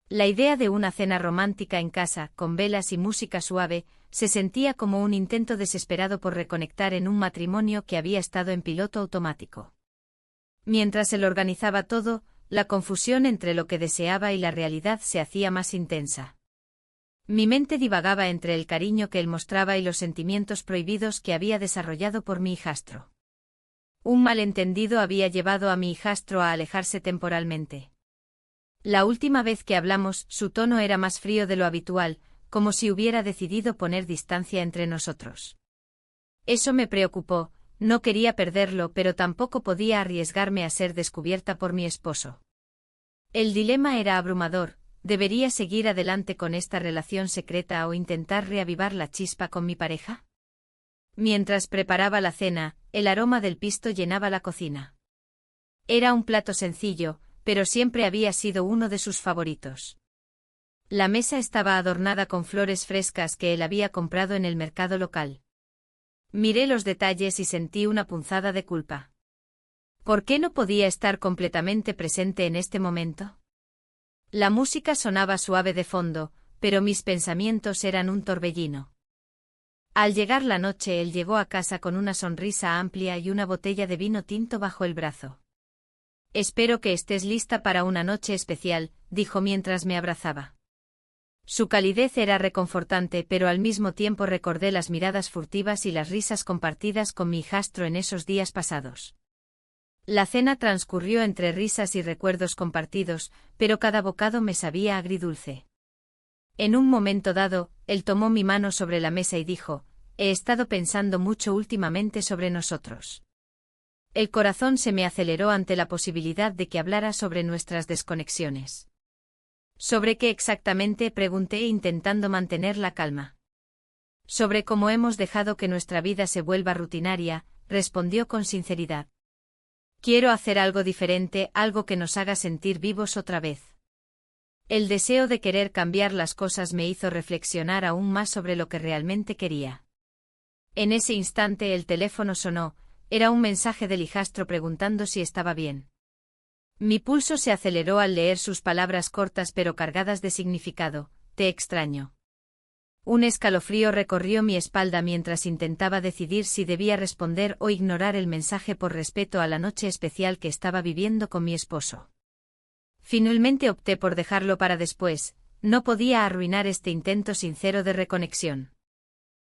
La idea de una cena romántica en casa, con velas y música suave, se sentía como un intento desesperado por reconectar en un matrimonio que había estado en piloto automático. Mientras él organizaba todo, la confusión entre lo que deseaba y la realidad se hacía más intensa. Mi mente divagaba entre el cariño que él mostraba y los sentimientos prohibidos que había desarrollado por mi hijastro. Un malentendido había llevado a mi hijastro a alejarse temporalmente. La última vez que hablamos, su tono era más frío de lo habitual, como si hubiera decidido poner distancia entre nosotros. Eso me preocupó, no quería perderlo, pero tampoco podía arriesgarme a ser descubierta por mi esposo. El dilema era abrumador, ¿debería seguir adelante con esta relación secreta o intentar reavivar la chispa con mi pareja? Mientras preparaba la cena, el aroma del pisto llenaba la cocina. Era un plato sencillo, pero siempre había sido uno de sus favoritos. La mesa estaba adornada con flores frescas que él había comprado en el mercado local. Miré los detalles y sentí una punzada de culpa. ¿Por qué no podía estar completamente presente en este momento? La música sonaba suave de fondo, pero mis pensamientos eran un torbellino. Al llegar la noche, él llegó a casa con una sonrisa amplia y una botella de vino tinto bajo el brazo. «Espero que estés lista para una noche especial», dijo mientras me abrazaba. Su calidez era reconfortante, pero al mismo tiempo recordé las miradas furtivas y las risas compartidas con mi hijastro en esos días pasados. La cena transcurrió entre risas y recuerdos compartidos, pero cada bocado me sabía agridulce. En un momento dado, él tomó mi mano sobre la mesa y dijo: «He estado pensando mucho últimamente sobre nosotros». El corazón se me aceleró ante la posibilidad de que hablara sobre nuestras desconexiones. ¿Sobre qué exactamente?, pregunté intentando mantener la calma. Sobre cómo hemos dejado que nuestra vida se vuelva rutinaria, respondió con sinceridad. Quiero hacer algo diferente, algo que nos haga sentir vivos otra vez. El deseo de querer cambiar las cosas me hizo reflexionar aún más sobre lo que realmente quería. En ese instante el teléfono sonó, era un mensaje del hijastro preguntando si estaba bien. Mi pulso se aceleró al leer sus palabras cortas pero cargadas de significado: «Te extraño». Un escalofrío recorrió mi espalda mientras intentaba decidir si debía responder o ignorar el mensaje por respeto a la noche especial que estaba viviendo con mi esposo. Finalmente opté por dejarlo para después, no podía arruinar este intento sincero de reconexión.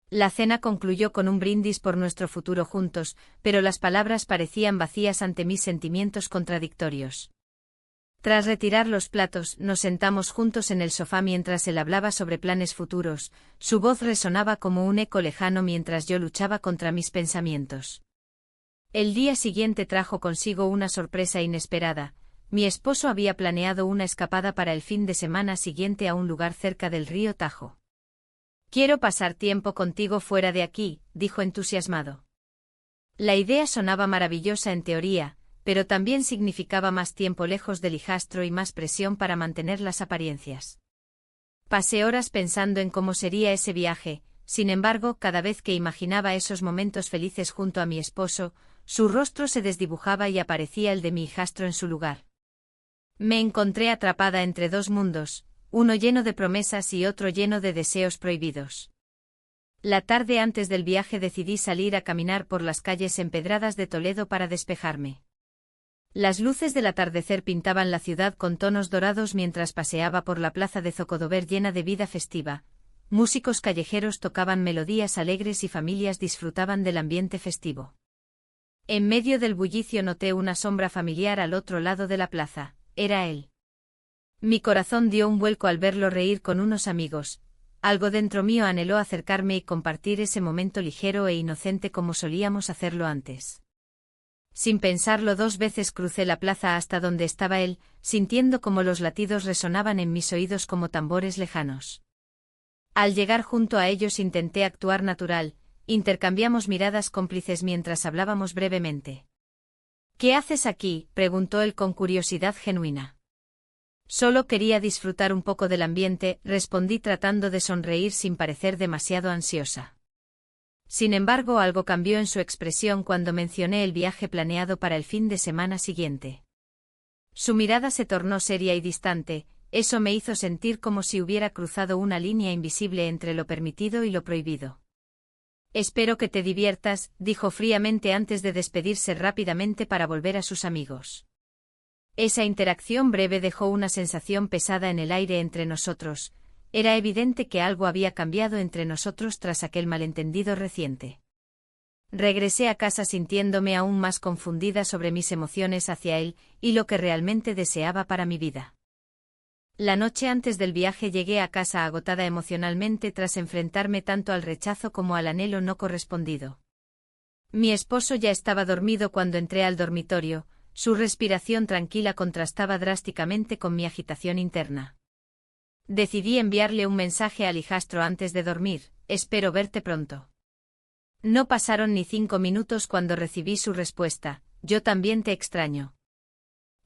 La cena concluyó con un brindis por nuestro futuro juntos, pero las palabras parecían vacías ante mis sentimientos contradictorios. Tras retirar los platos, nos sentamos juntos en el sofá mientras él hablaba sobre planes futuros, su voz resonaba como un eco lejano mientras yo luchaba contra mis pensamientos. El día siguiente trajo consigo una sorpresa inesperada. Mi esposo había planeado una escapada para el fin de semana siguiente a un lugar cerca del río Tajo. «Quiero pasar tiempo contigo fuera de aquí», dijo entusiasmado. La idea sonaba maravillosa en teoría, pero también significaba más tiempo lejos del hijastro y más presión para mantener las apariencias. Pasé horas pensando en cómo sería ese viaje, sin embargo, cada vez que imaginaba esos momentos felices junto a mi esposo, su rostro se desdibujaba y aparecía el de mi hijastro en su lugar. Me encontré atrapada entre dos mundos, uno lleno de promesas y otro lleno de deseos prohibidos. La tarde antes del viaje decidí salir a caminar por las calles empedradas de Toledo para despejarme. Las luces del atardecer pintaban la ciudad con tonos dorados mientras paseaba por la plaza de Zocodover llena de vida festiva. Músicos callejeros tocaban melodías alegres y familias disfrutaban del ambiente festivo. En medio del bullicio noté una sombra familiar al otro lado de la plaza. Era él. Mi corazón dio un vuelco al verlo reír con unos amigos. Algo dentro mío anheló acercarme y compartir ese momento ligero e inocente como solíamos hacerlo antes. Sin pensarlo 2 veces crucé la plaza hasta donde estaba él, sintiendo como los latidos resonaban en mis oídos como tambores lejanos. Al llegar junto a ellos intenté actuar natural, intercambiamos miradas cómplices mientras hablábamos brevemente. «¿Qué haces aquí?», preguntó él con curiosidad genuina. «Solo quería disfrutar un poco del ambiente», respondí tratando de sonreír sin parecer demasiado ansiosa. Sin embargo, algo cambió en su expresión cuando mencioné el viaje planeado para el fin de semana siguiente. Su mirada se tornó seria y distante, eso me hizo sentir como si hubiera cruzado una línea invisible entre lo permitido y lo prohibido. «Espero que te diviertas», dijo fríamente antes de despedirse rápidamente para volver a sus amigos. Esa interacción breve dejó una sensación pesada en el aire entre nosotros. Era evidente que algo había cambiado entre nosotros tras aquel malentendido reciente. Regresé a casa sintiéndome aún más confundida sobre mis emociones hacia él y lo que realmente deseaba para mi vida. La noche antes del viaje llegué a casa agotada emocionalmente tras enfrentarme tanto al rechazo como al anhelo no correspondido. Mi esposo ya estaba dormido cuando entré al dormitorio, su respiración tranquila contrastaba drásticamente con mi agitación interna. Decidí enviarle un mensaje al hijastro antes de dormir: «Espero verte pronto». No pasaron ni 5 minutos cuando recibí su respuesta: «Yo también te extraño».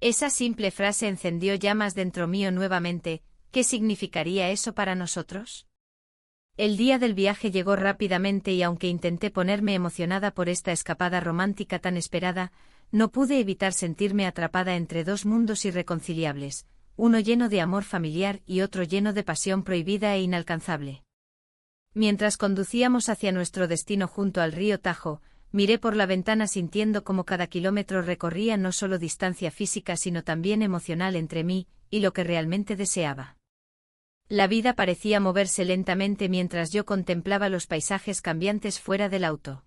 Esa simple frase encendió llamas dentro mío nuevamente. ¿Qué significaría eso para nosotros? El día del viaje llegó rápidamente y aunque intenté ponerme emocionada por esta escapada romántica tan esperada, no pude evitar sentirme atrapada entre dos mundos irreconciliables, uno lleno de amor familiar y otro lleno de pasión prohibida e inalcanzable. Mientras conducíamos hacia nuestro destino junto al río Tajo, miré por la ventana sintiendo como cada kilómetro recorría no solo distancia física sino también emocional entre mí y lo que realmente deseaba. La vida parecía moverse lentamente mientras yo contemplaba los paisajes cambiantes fuera del auto.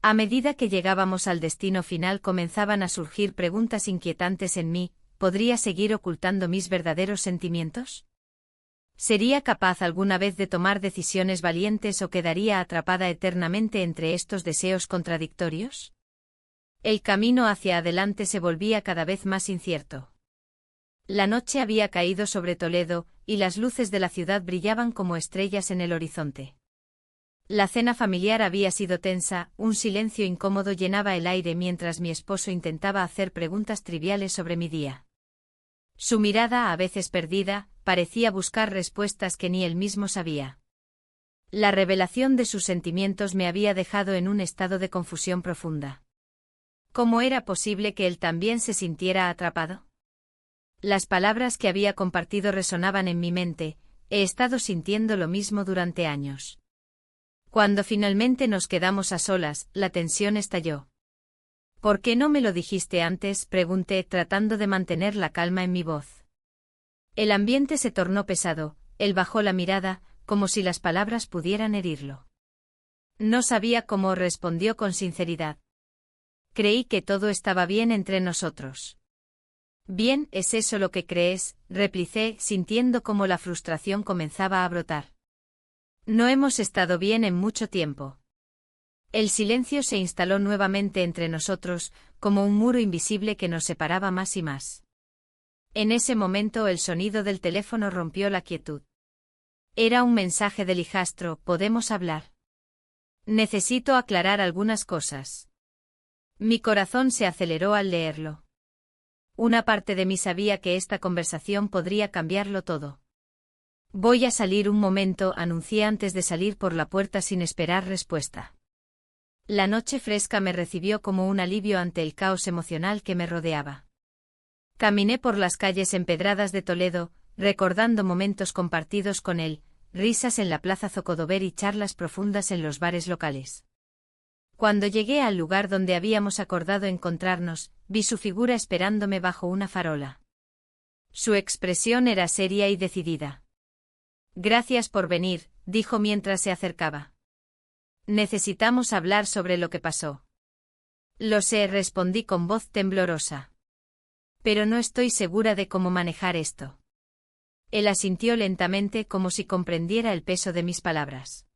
A medida que llegábamos al destino final comenzaban a surgir preguntas inquietantes en mí: ¿podría seguir ocultando mis verdaderos sentimientos? ¿Sería capaz alguna vez de tomar decisiones valientes o quedaría atrapada eternamente entre estos deseos contradictorios? El camino hacia adelante se volvía cada vez más incierto. La noche había caído sobre Toledo, y las luces de la ciudad brillaban como estrellas en el horizonte. La cena familiar había sido tensa, un silencio incómodo llenaba el aire mientras mi esposo intentaba hacer preguntas triviales sobre mi día. Su mirada, a veces perdida, parecía buscar respuestas que ni él mismo sabía. La revelación de sus sentimientos me había dejado en un estado de confusión profunda. ¿Cómo era posible que él también se sintiera atrapado? Las palabras que había compartido resonaban en mi mente: he estado sintiendo lo mismo durante años. Cuando finalmente nos quedamos a solas, la tensión estalló. ¿Por qué no me lo dijiste antes?, pregunté tratando de mantener la calma en mi voz. El ambiente se tornó pesado, él bajó la mirada, como si las palabras pudieran herirlo. No sabía cómo, respondió con sinceridad. Creí que todo estaba bien entre nosotros. Bien, ¿es eso lo que crees?, replicé, sintiendo cómo la frustración comenzaba a brotar. No hemos estado bien en mucho tiempo. El silencio se instaló nuevamente entre nosotros, como un muro invisible que nos separaba más y más. En ese momento el sonido del teléfono rompió la quietud. Era un mensaje del hijastro: ¿podemos hablar? Necesito aclarar algunas cosas. Mi corazón se aceleró al leerlo. Una parte de mí sabía que esta conversación podría cambiarlo todo. Voy a salir un momento, anuncié antes de salir por la puerta sin esperar respuesta. La noche fresca me recibió como un alivio ante el caos emocional que me rodeaba. Caminé por las calles empedradas de Toledo, recordando momentos compartidos con él, risas en la plaza Zocodover y charlas profundas en los bares locales. Cuando llegué al lugar donde habíamos acordado encontrarnos, vi su figura esperándome bajo una farola. Su expresión era seria y decidida. «Gracias por venir», dijo mientras se acercaba. «Necesitamos hablar sobre lo que pasó». «Lo sé», respondí con voz temblorosa. «Pero no estoy segura de cómo manejar esto». Él asintió lentamente como si comprendiera el peso de mis palabras.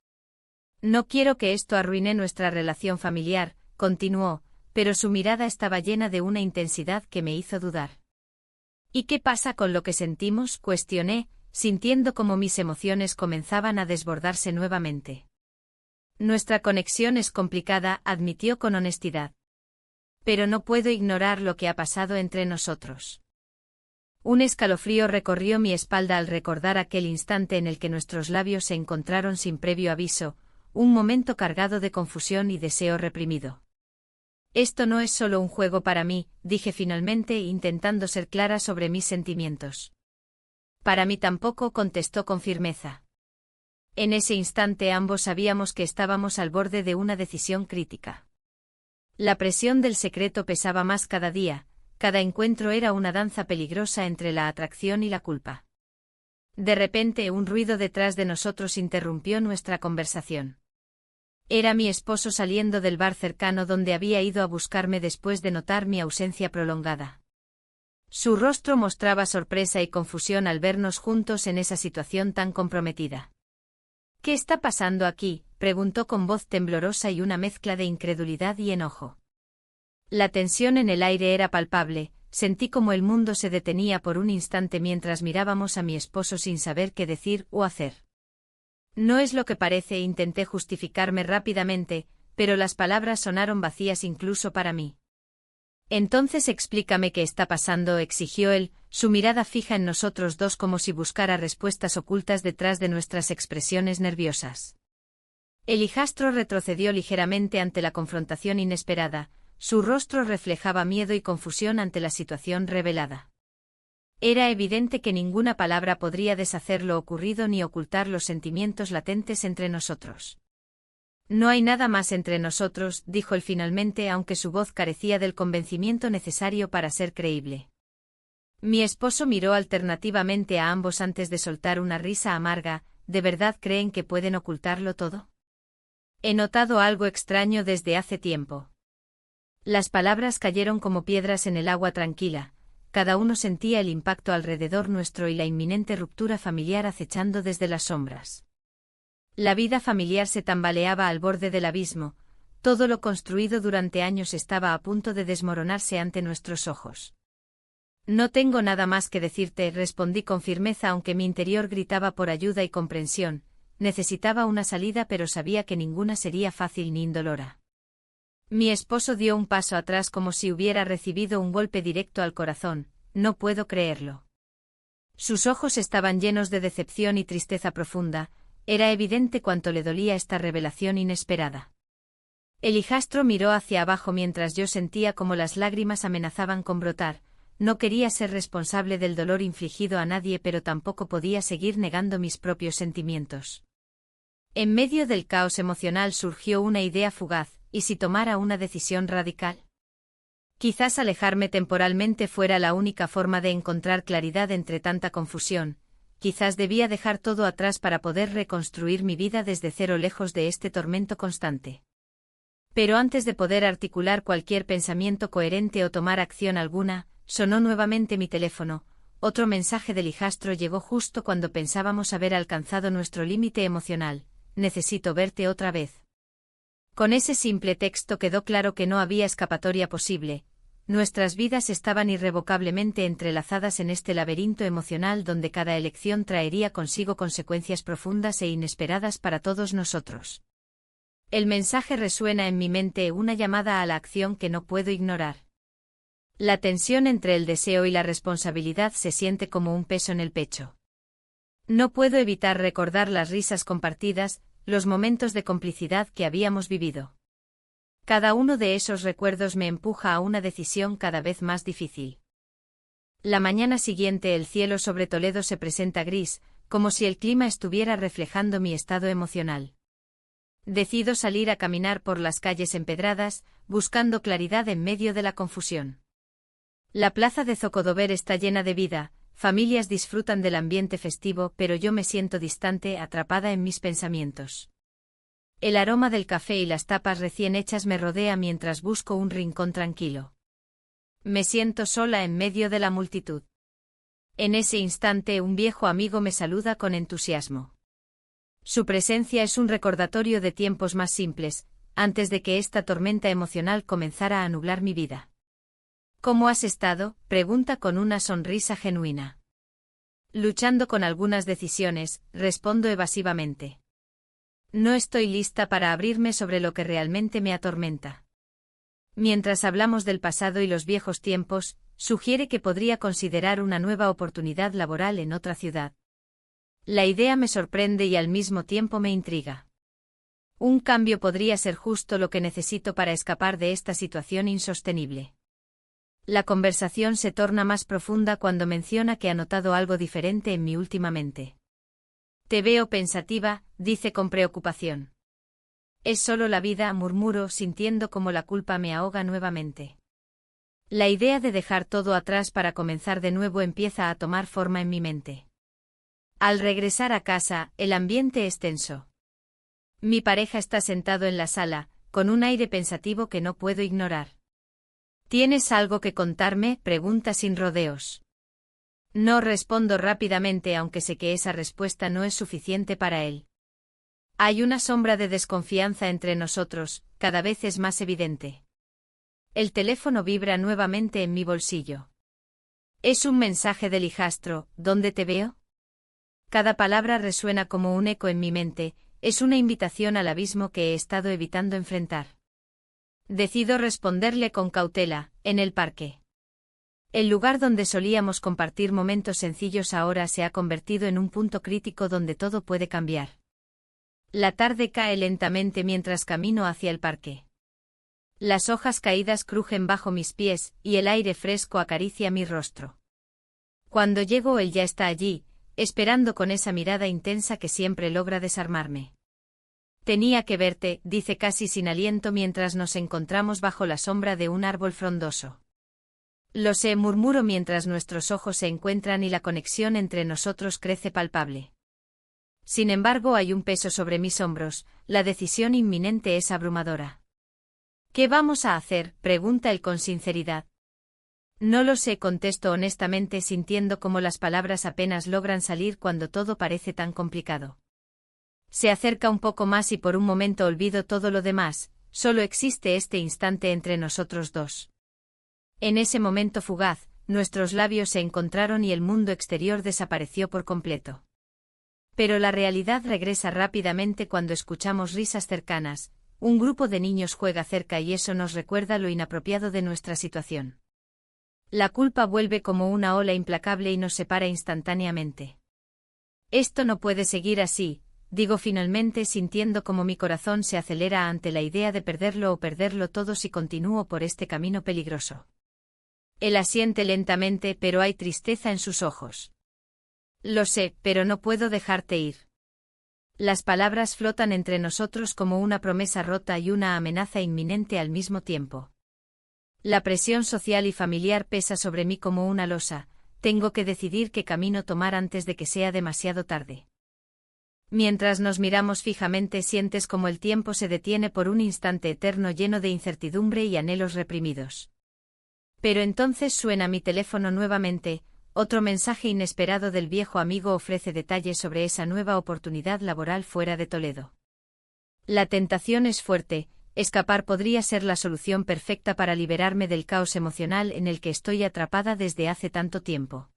«No quiero que esto arruine nuestra relación familiar», continuó, pero su mirada estaba llena de una intensidad que me hizo dudar. «¿Y qué pasa con lo que sentimos?», cuestioné, sintiendo como mis emociones comenzaban a desbordarse nuevamente. «Nuestra conexión es complicada», admitió con honestidad. «Pero no puedo ignorar lo que ha pasado entre nosotros». Un escalofrío recorrió mi espalda al recordar aquel instante en el que nuestros labios se encontraron sin previo aviso, un momento cargado de confusión y deseo reprimido. «Esto no es solo un juego para mí», dije finalmente intentando ser clara sobre mis sentimientos. «Para mí tampoco», contestó con firmeza. En ese instante ambos sabíamos que estábamos al borde de una decisión crítica. La presión del secreto pesaba más cada día, cada encuentro era una danza peligrosa entre la atracción y la culpa. De repente un ruido detrás de nosotros interrumpió nuestra conversación. Era mi esposo saliendo del bar cercano donde había ido a buscarme después de notar mi ausencia prolongada. Su rostro mostraba sorpresa y confusión al vernos juntos en esa situación tan comprometida. «¿Qué está pasando aquí?», preguntó con voz temblorosa y una mezcla de incredulidad y enojo. La tensión en el aire era palpable, sentí como el mundo se detenía por un instante mientras mirábamos a mi esposo sin saber qué decir o hacer. «No es lo que parece», intenté justificarme rápidamente, pero las palabras sonaron vacías incluso para mí. «Entonces explícame qué está pasando», exigió él, su mirada fija en nosotros dos como si buscara respuestas ocultas detrás de nuestras expresiones nerviosas. El hijastro retrocedió ligeramente ante la confrontación inesperada, su rostro reflejaba miedo y confusión ante la situación revelada. Era evidente que ninguna palabra podría deshacer lo ocurrido ni ocultar los sentimientos latentes entre nosotros. «No hay nada más entre nosotros», dijo él finalmente, aunque su voz carecía del convencimiento necesario para ser creíble. Mi esposo miró alternativamente a ambos antes de soltar una risa amarga. «¿De verdad creen que pueden ocultarlo todo? He notado algo extraño desde hace tiempo». Las palabras cayeron como piedras en el agua tranquila, cada uno sentía el impacto alrededor nuestro y la inminente ruptura familiar acechando desde las sombras. La vida familiar se tambaleaba al borde del abismo, todo lo construido durante años estaba a punto de desmoronarse ante nuestros ojos. «No tengo nada más que decirte», respondí con firmeza aunque mi interior gritaba por ayuda y comprensión. Necesitaba una salida pero sabía que ninguna sería fácil ni indolora. Mi esposo dio un paso atrás como si hubiera recibido un golpe directo al corazón. «No puedo creerlo». Sus ojos estaban llenos de decepción y tristeza profunda, era evidente cuánto le dolía esta revelación inesperada. El hijastro miró hacia abajo mientras yo sentía como las lágrimas amenazaban con brotar. No quería ser responsable del dolor infligido a nadie pero tampoco podía seguir negando mis propios sentimientos. En medio del caos emocional surgió una idea fugaz. ¿Y si tomara una decisión radical? Quizás alejarme temporalmente fuera la única forma de encontrar claridad entre tanta confusión, quizás debía dejar todo atrás para poder reconstruir mi vida desde cero lejos de este tormento constante. Pero antes de poder articular cualquier pensamiento coherente o tomar acción alguna, sonó nuevamente mi teléfono. Otro mensaje del hijastro llegó justo cuando pensábamos haber alcanzado nuestro límite emocional. «Necesito verte otra vez». Con ese simple texto quedó claro que no había escapatoria posible. Nuestras vidas estaban irrevocablemente entrelazadas en este laberinto emocional donde cada elección traería consigo consecuencias profundas e inesperadas para todos nosotros. El mensaje resuena en mi mente, una llamada a la acción que no puedo ignorar. La tensión entre el deseo y la responsabilidad se siente como un peso en el pecho. No puedo evitar recordar las risas compartidas, los momentos de complicidad que habíamos vivido. Cada uno de esos recuerdos me empuja a una decisión cada vez más difícil. La mañana siguiente el cielo sobre Toledo se presenta gris, como si el clima estuviera reflejando mi estado emocional. Decido salir a caminar por las calles empedradas, buscando claridad en medio de la confusión. La plaza de Zocodover está llena de vida, familias disfrutan del ambiente festivo, pero yo me siento distante, atrapada en mis pensamientos. El aroma del café y las tapas recién hechas me rodea mientras busco un rincón tranquilo. Me siento sola en medio de la multitud. En ese instante un viejo amigo me saluda con entusiasmo. Su presencia es un recordatorio de tiempos más simples, antes de que esta tormenta emocional comenzara a nublar mi vida. ¿Cómo has estado?, pregunta con una sonrisa genuina. Luchando con algunas decisiones, respondo evasivamente. No estoy lista para abrirme sobre lo que realmente me atormenta. Mientras hablamos del pasado y los viejos tiempos, sugiere que podría considerar una nueva oportunidad laboral en otra ciudad. La idea me sorprende y al mismo tiempo me intriga. Un cambio podría ser justo lo que necesito para escapar de esta situación insostenible. La conversación se torna más profunda cuando menciona que ha notado algo diferente en mí últimamente. Te veo pensativa, dice con preocupación. Es solo la vida, murmuro, sintiendo como la culpa me ahoga nuevamente. La idea de dejar todo atrás para comenzar de nuevo empieza a tomar forma en mi mente. Al regresar a casa, el ambiente es tenso. Mi pareja está sentado en la sala, con un aire pensativo que no puedo ignorar. ¿Tienes algo que contarme?, pregunta sin rodeos. No, respondo rápidamente, aunque sé que esa respuesta no es suficiente para él. Hay una sombra de desconfianza entre nosotros, cada vez es más evidente. El teléfono vibra nuevamente en mi bolsillo. Es un mensaje del hijastro, ¿dónde te veo? Cada palabra resuena como un eco en mi mente, es una invitación al abismo que he estado evitando enfrentar. Decido responderle con cautela, en el parque. El lugar donde solíamos compartir momentos sencillos ahora se ha convertido en un punto crítico donde todo puede cambiar. La tarde cae lentamente mientras camino hacia el parque. Las hojas caídas crujen bajo mis pies, y el aire fresco acaricia mi rostro. Cuando llego él ya está allí, esperando con esa mirada intensa que siempre logra desarmarme. Tenía que verte, dice casi sin aliento mientras nos encontramos bajo la sombra de un árbol frondoso. Lo sé, murmuro mientras nuestros ojos se encuentran y la conexión entre nosotros crece palpable. Sin embargo, hay un peso sobre mis hombros, la decisión inminente es abrumadora. ¿Qué vamos a hacer?, pregunta él con sinceridad. No lo sé, contesto honestamente, sintiendo como las palabras apenas logran salir cuando todo parece tan complicado. Se acerca un poco más y por un momento olvido todo lo demás, solo existe este instante entre nosotros dos. En ese momento fugaz, nuestros labios se encontraron y el mundo exterior desapareció por completo. Pero la realidad regresa rápidamente cuando escuchamos risas cercanas, un grupo de niños juega cerca y eso nos recuerda lo inapropiado de nuestra situación. La culpa vuelve como una ola implacable y nos separa instantáneamente. Esto no puede seguir así, digo finalmente sintiendo como mi corazón se acelera ante la idea de perderlo o perderlo todo si continúo por este camino peligroso. Él asiente lentamente, pero hay tristeza en sus ojos. Lo sé, pero no puedo dejarte ir. Las palabras flotan entre nosotros como una promesa rota y una amenaza inminente al mismo tiempo. La presión social y familiar pesa sobre mí como una losa, tengo que decidir qué camino tomar antes de que sea demasiado tarde. Mientras nos miramos fijamente sientes como el tiempo se detiene por un instante eterno lleno de incertidumbre y anhelos reprimidos. Pero entonces suena mi teléfono nuevamente, otro mensaje inesperado del viejo amigo ofrece detalles sobre esa nueva oportunidad laboral fuera de Toledo. La tentación es fuerte, escapar podría ser la solución perfecta para liberarme del caos emocional en el que estoy atrapada desde hace tanto tiempo.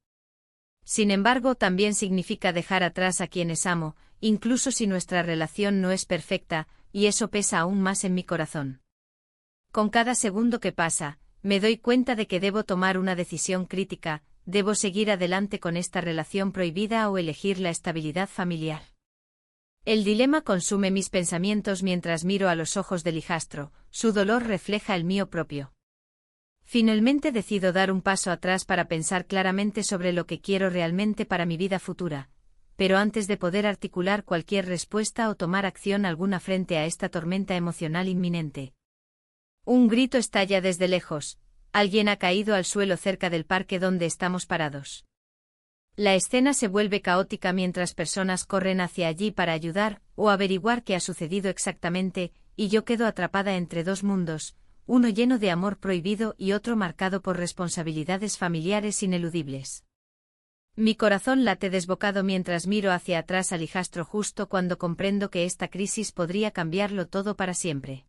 Sin embargo, también significa dejar atrás a quienes amo, incluso si nuestra relación no es perfecta, y eso pesa aún más en mi corazón. Con cada segundo que pasa, me doy cuenta de que debo tomar una decisión crítica, debo seguir adelante con esta relación prohibida o elegir la estabilidad familiar. El dilema consume mis pensamientos mientras miro a los ojos del hijastro, su dolor refleja el mío propio. Finalmente decido dar un paso atrás para pensar claramente sobre lo que quiero realmente para mi vida futura, pero antes de poder articular cualquier respuesta o tomar acción alguna frente a esta tormenta emocional inminente. Un grito estalla desde lejos, alguien ha caído al suelo cerca del parque donde estamos parados. La escena se vuelve caótica mientras personas corren hacia allí para ayudar o averiguar qué ha sucedido exactamente, y yo quedo atrapada entre dos mundos, uno lleno de amor prohibido y otro marcado por responsabilidades familiares ineludibles. Mi corazón late desbocado mientras miro hacia atrás al hijastro justo cuando comprendo que esta crisis podría cambiarlo todo para siempre.